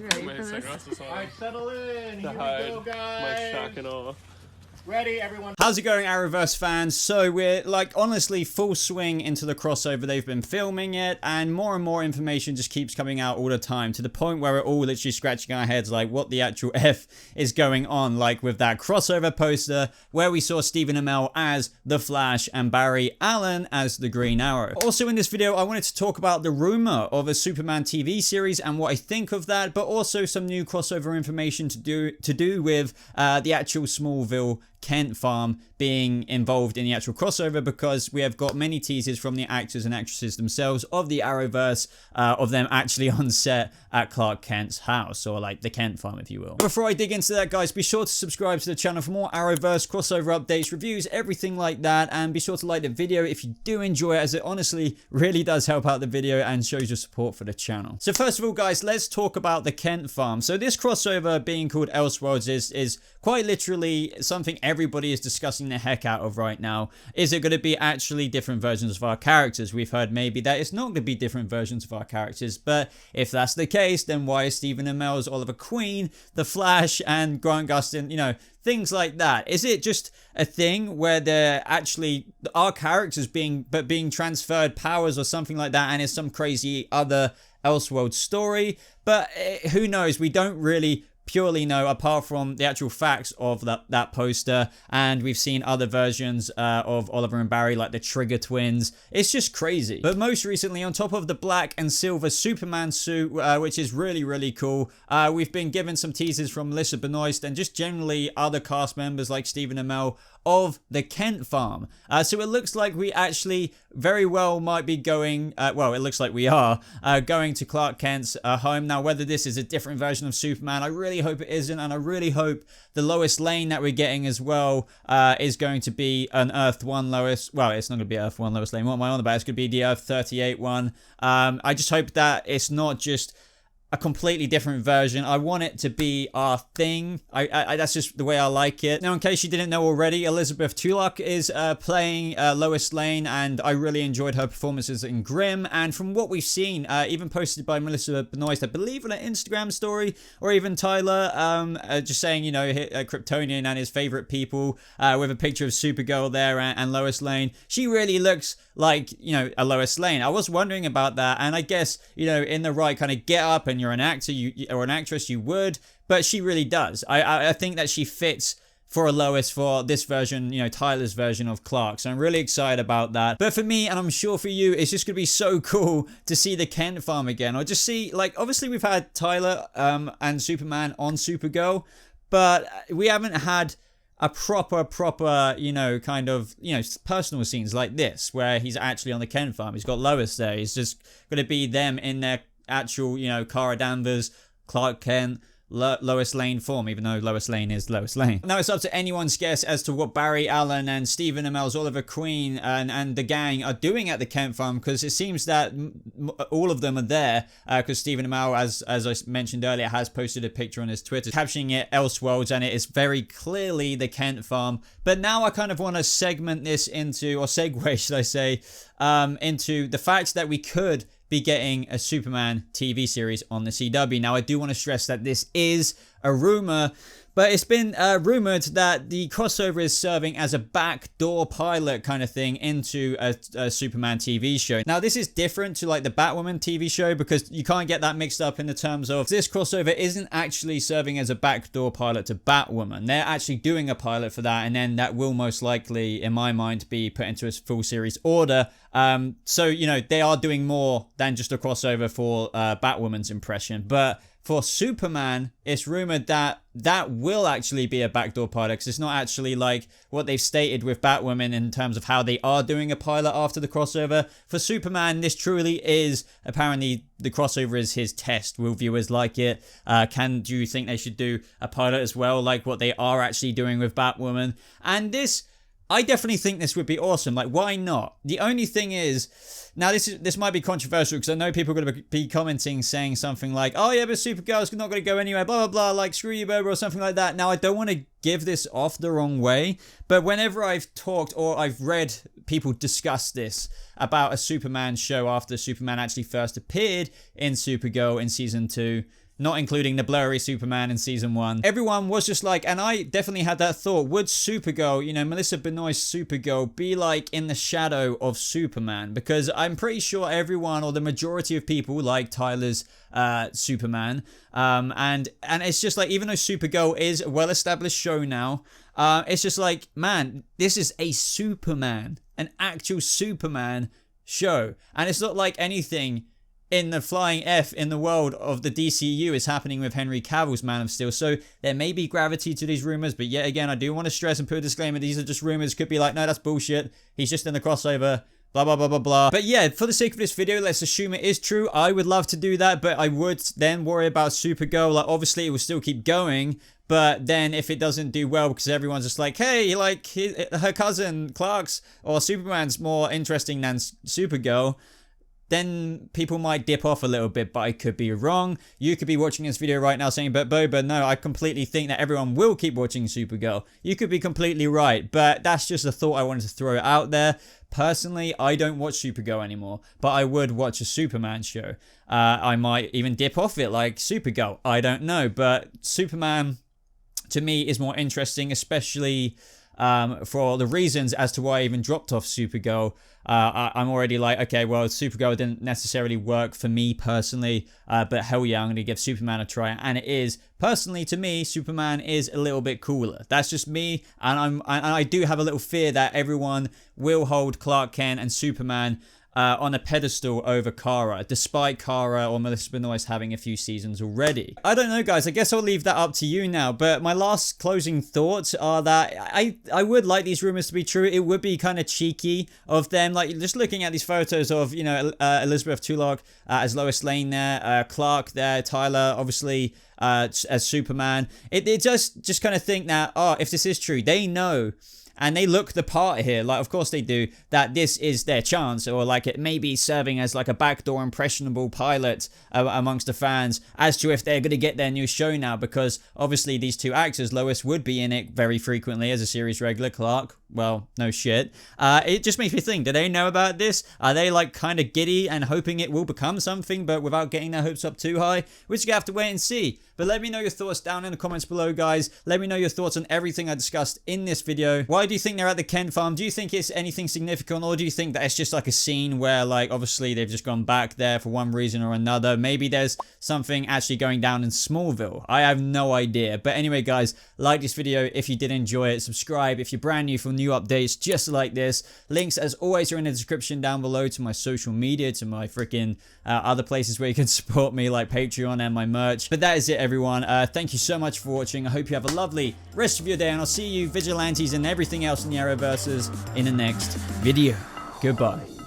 You ready for this? Alright, settle in. Here we go, guys. My shock and awe. Ready, everyone? How's it going, Arrowverse fans? So we're like honestly full swing into the crossover. They've been filming it and more information just keeps coming out all the time to the point where we're all literally scratching our heads like what the actual F is going on, like with that crossover poster where we saw Stephen Amell as the Flash and Barry Allen as the Green Arrow. Also in this video I wanted to talk about the rumor of a Superman TV series and what I think of that, but also some new crossover information to do with the actual Smallville Kent farm being involved in the actual crossover, because we have got many teasers from the actors and actresses themselves of the Arrowverse of them actually on set at Clark Kent's house, or like the Kent farm if you will. Before I dig into that, guys, be sure to subscribe to the channel for more Arrowverse crossover updates, reviews, everything like that, and be sure to like the video if you do enjoy it, as it honestly really does help out the video and shows your support for the channel. So first of all, guys, let's talk about the Kent farm. So this crossover being called Elseworlds is quite literally something everybody is discussing the heck out of right now. Is it going to be actually different versions of our characters? We've heard maybe that it's not going to be different versions of our characters, but if that's the case, then why is Stephen Amell's Oliver Queen, The Flash, and Grant Gustin, you know, things like that? Is it just a thing where they're actually our characters being transferred powers or something like that, and it's some crazy other Elseworlds story? But who knows? We don't really purely know, apart from the actual facts of that poster, and we've seen other versions of Oliver and Barry, like the Trigger twins. It's just crazy. But most recently, on top of the black and silver Superman suit, which is really cool, we've been given some teasers from Melissa Benoist and just generally other cast members like Stephen Amell of the Kent farm. So it looks like we actually very well might be going, well, it looks like we are going to Clark Kent's home. Now, whether this is a different version of Superman, I really hope it isn't, and I really hope the Lois Lane that we're getting as well is going to be an Earth 1 Lois. Well, it's not going to be Earth 1 Lois Lane. What am I on about? It's going to be the Earth 38 one. I just hope that it's not just a completely different version. I want it to be our thing. I that's just the way I like it. Now, in case you didn't know already, Elizabeth Tulloch is playing Lois Lane, and I really enjoyed her performances in Grimm. And from what we've seen, even posted by Melissa Benoist, I believe on an Instagram story, or even Tyler, just saying, you know, Kryptonian and his favorite people, with a picture of Supergirl there and Lois Lane. She really looks like, you know, a Lois Lane. I was wondering about that, and I guess, you know, in the right kind of get up and you're an actor or an actress, you would, but she really does. I think that she fits for a Lois for this version, you know, Tyler's version of Clark. So I'm really excited about that. But for me, and I'm sure for you, it's just gonna be so cool to see the Kent farm again, or just see, like, obviously we've had Tyler and Superman on Supergirl, but we haven't had a proper, you know, kind of, you know, personal scenes like this, where he's actually on the Kent farm. He's got Lois there. He's just gonna be them in their actual, you know, Kara Danvers, Clark Kent, Lois Lane form, even though Lois Lane is Lois Lane. Now it's up to anyone's guess as to what Barry Allen and Stephen Amell's Oliver Queen and the gang are doing at the Kent farm, because it seems that all of them are there, because Stephen Amell, as I mentioned earlier, has posted a picture on his Twitter captioning it Elseworlds, and it is very clearly the Kent farm. But now I kind of want to segment this into, or segue should I say, into the fact that we could be getting a Superman TV series on the CW. Now, I do want to stress that this is a rumor, but it's been rumored that the crossover is serving as a backdoor pilot kind of thing into a Superman TV show. Now, this is different to like the Batwoman TV show, because you can't get that mixed up in the terms of this crossover isn't actually serving as a backdoor pilot to Batwoman. They're actually doing a pilot for that, and then that will most likely, in my mind, be put into a full series order. So, you know, they are doing more than just a crossover for Batwoman's impression. But for Superman, it's rumored that that will actually be a backdoor pilot, because it's not actually like what they've stated with Batwoman in terms of how they are doing a pilot after the crossover. For Superman, this truly is, apparently, the crossover is his test. Will viewers like it? Do you think they should do a pilot as well, like what they are actually doing with Batwoman? And this, I definitely think this would be awesome. Like, why not? The only thing is, now this might be controversial, because I know people are going to be commenting saying something like, oh yeah, but Supergirl's not going to go anywhere, blah, blah, blah, like screw you, Boba, or something like that. Now, I don't want to give this off the wrong way, but whenever I've talked or I've read people discuss this about a Superman show after Superman actually first appeared in Supergirl in season 2, not including the blurry Superman in season 1. Everyone was just like, and I definitely had that thought, would Supergirl, you know, Melissa Benoist's Supergirl be like in the shadow of Superman? Because I'm pretty sure everyone, or the majority of people, like Tyler's Superman, and it's just like, even though Supergirl is a well-established show now, it's just like, man, this is a Superman, an actual Superman show, and it's not like anything in the flying F in the world of the DCU is happening with Henry Cavill's Man of Steel. So there may be gravity to these rumors, but yet again, I do want to stress and put a disclaimer, these are just rumors. Could be like, no, that's bullshit, he's just in the crossover, blah, blah, blah, blah, blah. But yeah, for the sake of this video, let's assume it is true. I would love to do that, but I would then worry about Supergirl. Like, obviously, it will still keep going, but then if it doesn't do well because everyone's just like, hey, like, her cousin Clark's or Superman's more interesting than Supergirl, then people might dip off a little bit, but I could be wrong. You could be watching this video right now saying, but Boba, no, I completely think that everyone will keep watching Supergirl. You could be completely right, but that's just a thought I wanted to throw out there. Personally, I don't watch Supergirl anymore, but I would watch a Superman show. I might even dip off it like Supergirl. I don't know, but Superman, to me, is more interesting, especially for the reasons as to why I even dropped off Supergirl. I'm already like, okay, well, Supergirl didn't necessarily work for me personally, but hell yeah, I'm going to give Superman a try, and it is, personally to me, Superman is a little bit cooler. That's just me, and I do have a little fear that everyone will hold Clark Kent and Superman on a pedestal over Kara, despite Kara or Melissa Benoist having a few seasons already. I don't know, guys. I guess I'll leave that up to you now. But my last closing thoughts are that I would like these rumors to be true. It would be kind of cheeky of them, like just looking at these photos of, you know, Elizabeth Tulloch as Lois Lane there, Clark there, Tyler obviously as Superman. It just kind of think that, oh, if this is true, they know. And they look the part here, like, of course they do, that this is their chance, or like it may be serving as like a backdoor impressionable pilot amongst the fans as to if they're going to get their new show now, because obviously these two actors, Lois would be in it very frequently as a series regular, Clark, well, no shit. It just makes me think, do they know about this? Are they like kind of giddy and hoping it will become something, but without getting their hopes up too high? We're just gonna have to wait and see. But let me know your thoughts down in the comments below, guys. Let me know your thoughts on everything I discussed in this video. Why do you think they're at the Kent farm? Do you think it's anything significant, or do you think that it's just like a scene where, like, obviously they've just gone back there for one reason or another? Maybe there's something actually going down in Smallville. I have no idea. But anyway, guys, like this video if you did enjoy it. Subscribe if you're brand new for new updates just like this. Links, as always, are in the description down below to my social media, to my freaking other places where you can support me, like Patreon and my merch. But that is it, everyone. Thank you so much for watching. I hope you have a lovely rest of your day, and I'll see you, vigilantes and everything else in the Arrowverses, in the next video. Goodbye.